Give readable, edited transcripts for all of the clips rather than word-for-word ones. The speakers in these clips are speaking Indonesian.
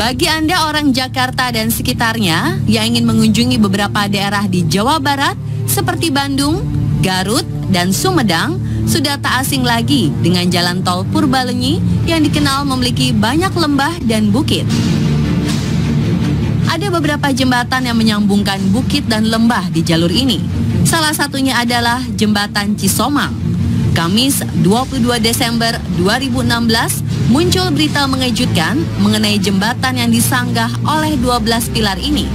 Bagi Anda orang Jakarta dan sekitarnya yang ingin mengunjungi beberapa daerah di Jawa Barat seperti Bandung, Garut, dan Sumedang, sudah tak asing lagi dengan jalan tol Purbalenyi yang dikenal memiliki banyak lembah dan bukit. Ada beberapa jembatan yang menyambungkan bukit dan lembah di jalur ini. Salah satunya adalah Jembatan Cisomang. Kamis 22 Desember 2016 muncul berita mengejutkan mengenai jembatan yang disanggah oleh 12 pilar ini.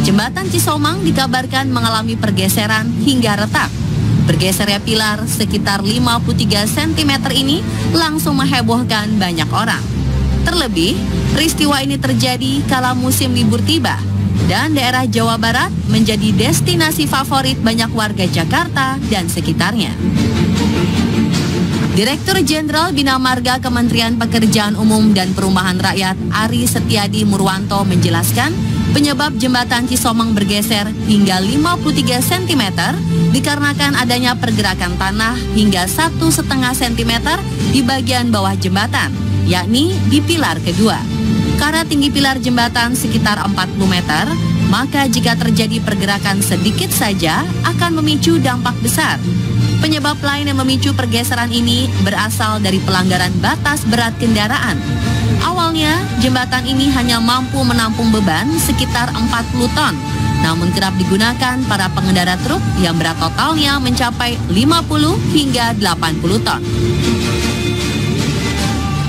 Jembatan Cisomang dikabarkan mengalami pergeseran hingga retak. Bergesernya pilar sekitar 53 cm ini langsung menghebohkan banyak orang. Terlebih, peristiwa ini terjadi kala musim libur tiba dan daerah Jawa Barat menjadi destinasi favorit banyak warga Jakarta dan sekitarnya. Direktur Jenderal Bina Marga Kementerian Pekerjaan Umum dan Perumahan Rakyat Ari Setiadi Murwanto menjelaskan penyebab jembatan Cisomang bergeser hingga 53 cm dikarenakan adanya pergerakan tanah hingga 1,5 cm di bagian bawah jembatan, yakni di pilar kedua. Karena tinggi pilar jembatan sekitar 40 meter, maka jika terjadi pergerakan sedikit saja akan memicu dampak besar. Penyebab lain yang memicu pergeseran ini berasal dari pelanggaran batas berat kendaraan. Awalnya, jembatan ini hanya mampu menampung beban sekitar 40 ton, namun kerap digunakan para pengendara truk yang berat totalnya mencapai 50 hingga 80 ton.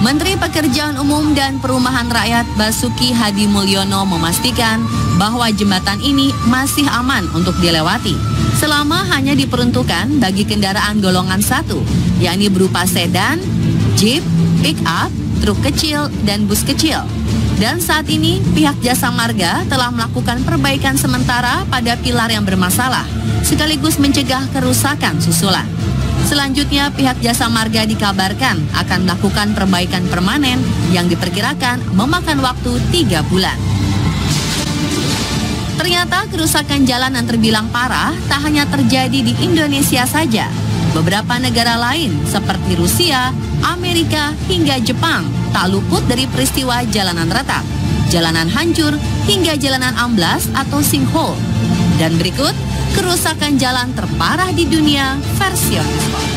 Menteri Pekerjaan Umum dan Perumahan Rakyat Basuki Hadi Mulyono memastikan bahwa jembatan ini masih aman untuk dilewati selama hanya diperuntukkan bagi kendaraan golongan 1, yakni berupa sedan, jeep, pick-up, truk kecil, dan bus kecil. Dan saat ini pihak Jasa Marga telah melakukan perbaikan sementara pada pilar yang bermasalah, sekaligus mencegah kerusakan susulan. Selanjutnya, pihak Jasa Marga dikabarkan akan melakukan perbaikan permanen yang diperkirakan memakan waktu 3 bulan. Ternyata kerusakan jalan yang terbilang parah tak hanya terjadi di Indonesia saja. Beberapa negara lain seperti Rusia, Amerika, hingga Jepang tak luput dari peristiwa jalanan retak, jalanan hancur, hingga jalanan amblas atau sinkhole. Dan berikut kerusakan jalan terparah di dunia versi Onspot.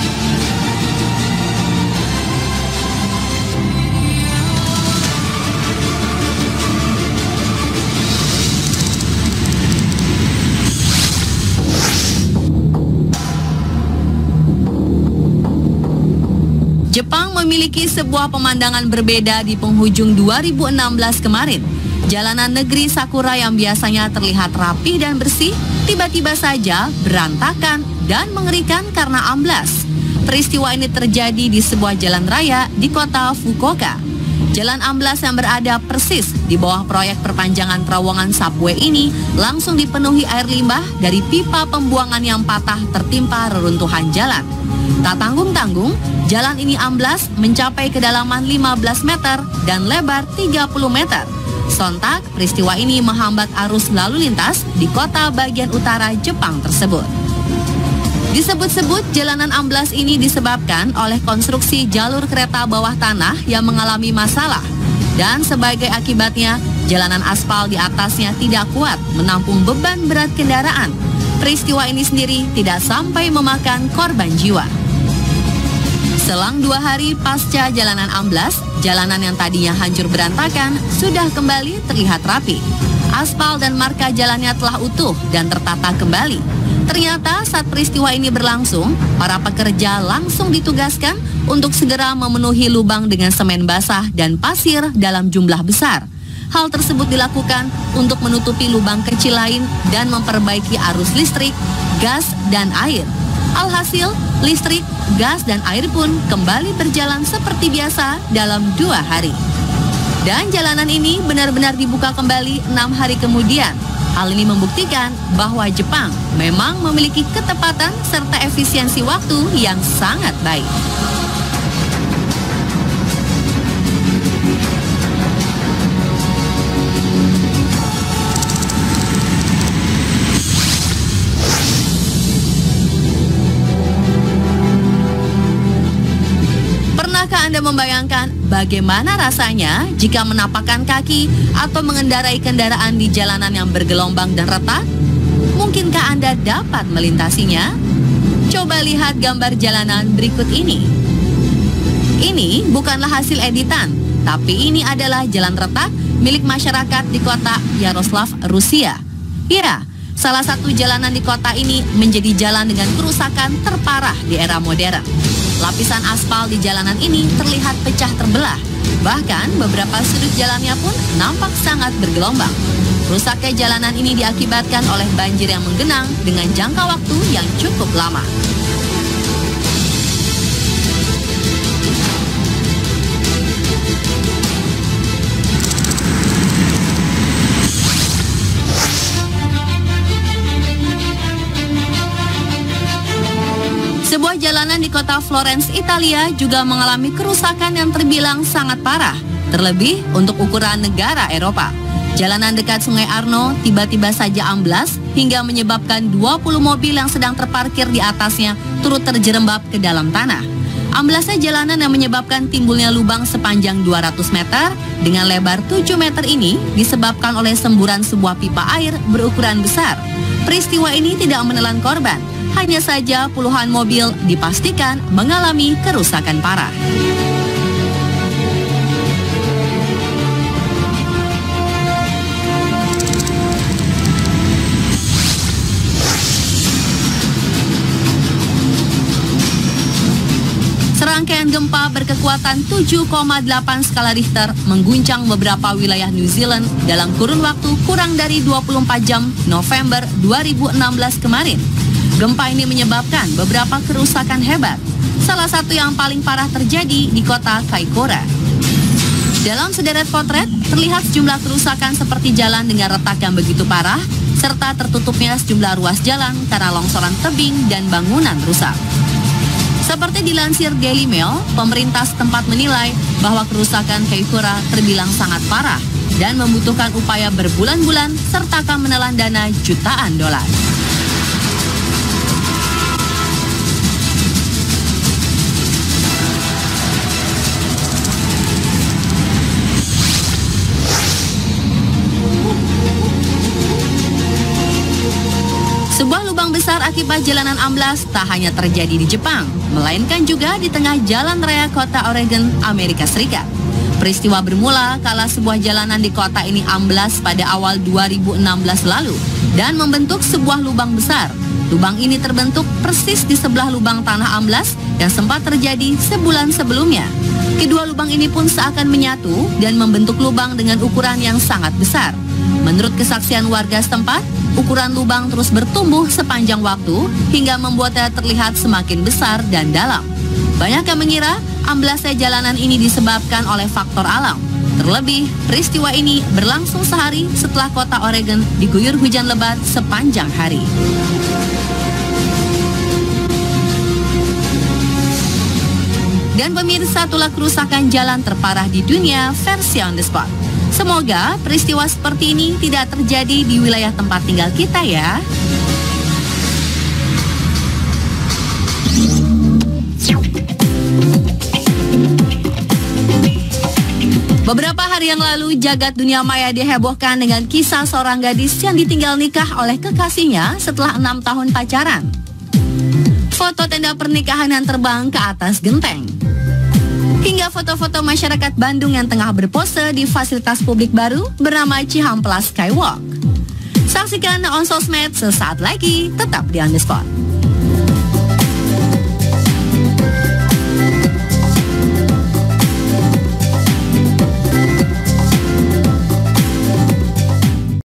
Jepang memiliki sebuah pemandangan berbeda di penghujung 2016 kemarin. Jalanan negeri Sakura yang biasanya terlihat rapi dan bersih, tiba-tiba saja berantakan dan mengerikan karena amblas. Peristiwa ini terjadi di sebuah jalan raya di kota Fukuoka. Jalan amblas yang berada persis di bawah proyek perpanjangan terowongan subway ini langsung dipenuhi air limbah dari pipa pembuangan yang patah tertimpa reruntuhan jalan. Tak tanggung-tanggung, jalan ini amblas mencapai kedalaman 15 meter dan lebar 30 meter. Sontak, peristiwa ini menghambat arus lalu lintas di kota bagian utara Jepang tersebut. Disebut-sebut jalanan amblas ini disebabkan oleh konstruksi jalur kereta bawah tanah yang mengalami masalah. Dan sebagai akibatnya, jalanan aspal di atasnya tidak kuat menampung beban berat kendaraan. Peristiwa ini sendiri tidak sampai memakan korban jiwa. Selang 2 hari pasca jalanan amblas, jalanan yang tadinya hancur berantakan sudah kembali terlihat rapi. Aspal dan marka jalannya telah utuh dan tertata kembali. Ternyata saat peristiwa ini berlangsung, para pekerja langsung ditugaskan untuk segera memenuhi lubang dengan semen basah dan pasir dalam jumlah besar. Hal tersebut dilakukan untuk menutupi lubang kecil lain dan memperbaiki arus listrik, gas, dan air. Alhasil, listrik, gas, dan air pun kembali berjalan seperti biasa dalam 2 hari. Dan jalanan ini benar-benar dibuka kembali 6 hari kemudian. Hal ini membuktikan bahwa Jepang memang memiliki ketepatan serta efisiensi waktu yang sangat baik. Pernahkah Anda membayangkan bagaimana rasanya jika menapakkan kaki atau mengendarai kendaraan di jalanan yang bergelombang dan retak? Mungkinkah Anda dapat melintasinya? Coba lihat gambar jalanan berikut ini. Ini bukanlah hasil editan, tapi ini adalah jalan retak milik masyarakat di kota Yaroslav, Rusia. Ya, salah satu jalanan di kota ini menjadi jalan dengan kerusakan terparah di era modern. Lapisan aspal di jalanan ini terlihat pecah terbelah. Bahkan beberapa sudut jalannya pun nampak sangat bergelombang. Rusaknya jalanan ini diakibatkan oleh banjir yang menggenang dengan jangka waktu yang cukup lama. Sebuah jalanan di kota Florence, Italia juga mengalami kerusakan yang terbilang sangat parah, terlebih untuk ukuran negara Eropa. Jalanan dekat Sungai Arno tiba-tiba saja amblas hingga menyebabkan 20 mobil yang sedang terparkir di atasnya turut terjerembab ke dalam tanah. Amblasnya jalanan yang menyebabkan timbulnya lubang sepanjang 200 meter dengan lebar 7 meter ini disebabkan oleh semburan sebuah pipa air berukuran besar. Peristiwa ini tidak menelan korban. Hanya saja puluhan mobil dipastikan mengalami kerusakan parah. Serangkaian gempa berkekuatan 7,8 skala Richter mengguncang beberapa wilayah New Zealand dalam kurun waktu kurang dari 24 jam November 2016 kemarin. Gempa ini menyebabkan beberapa kerusakan hebat. Salah satu yang paling parah terjadi di kota Kaikoura. Dalam sederet potret, terlihat sejumlah kerusakan seperti jalan dengan retak yang begitu parah, serta tertutupnya sejumlah ruas jalan karena longsoran tebing dan bangunan rusak. Seperti dilansir Daily Mail, pemerintah setempat menilai bahwa kerusakan Kaikoura terbilang sangat parah dan membutuhkan upaya berbulan-bulan serta akan menelan dana jutaan dolar. Sebuah lubang besar akibat jalanan amblas tak hanya terjadi di Jepang, melainkan juga di tengah jalan raya kota Oregon, Amerika Serikat. Peristiwa bermula kala sebuah jalanan di kota ini amblas pada awal 2016 lalu dan membentuk sebuah lubang besar. Lubang ini terbentuk persis di sebelah lubang tanah amblas yang sempat terjadi sebulan sebelumnya. Kedua lubang ini pun seakan menyatu dan membentuk lubang dengan ukuran yang sangat besar. Menurut kesaksian warga setempat, ukuran lubang terus bertumbuh sepanjang waktu hingga membuatnya terlihat semakin besar dan dalam. Banyak yang mengira amblasnya jalanan ini disebabkan oleh faktor alam. Terlebih, peristiwa ini berlangsung sehari setelah kota Oregon diguyur hujan lebat sepanjang hari. Dan pemirsa, itulah kerusakan jalan terparah di dunia versi On The Spot. Semoga peristiwa seperti ini tidak terjadi di wilayah tempat tinggal kita ya. Beberapa hari yang lalu, jagat dunia maya dihebohkan dengan kisah seorang gadis yang ditinggal nikah oleh kekasihnya setelah 6 tahun pacaran. Foto tenda pernikahan yang terbang ke atas genteng. Hingga foto-foto masyarakat Bandung yang tengah berpose di fasilitas publik baru bernama Cihamplas Skywalk. Saksikan On Sosmed sesaat lagi, tetap di On The Spot.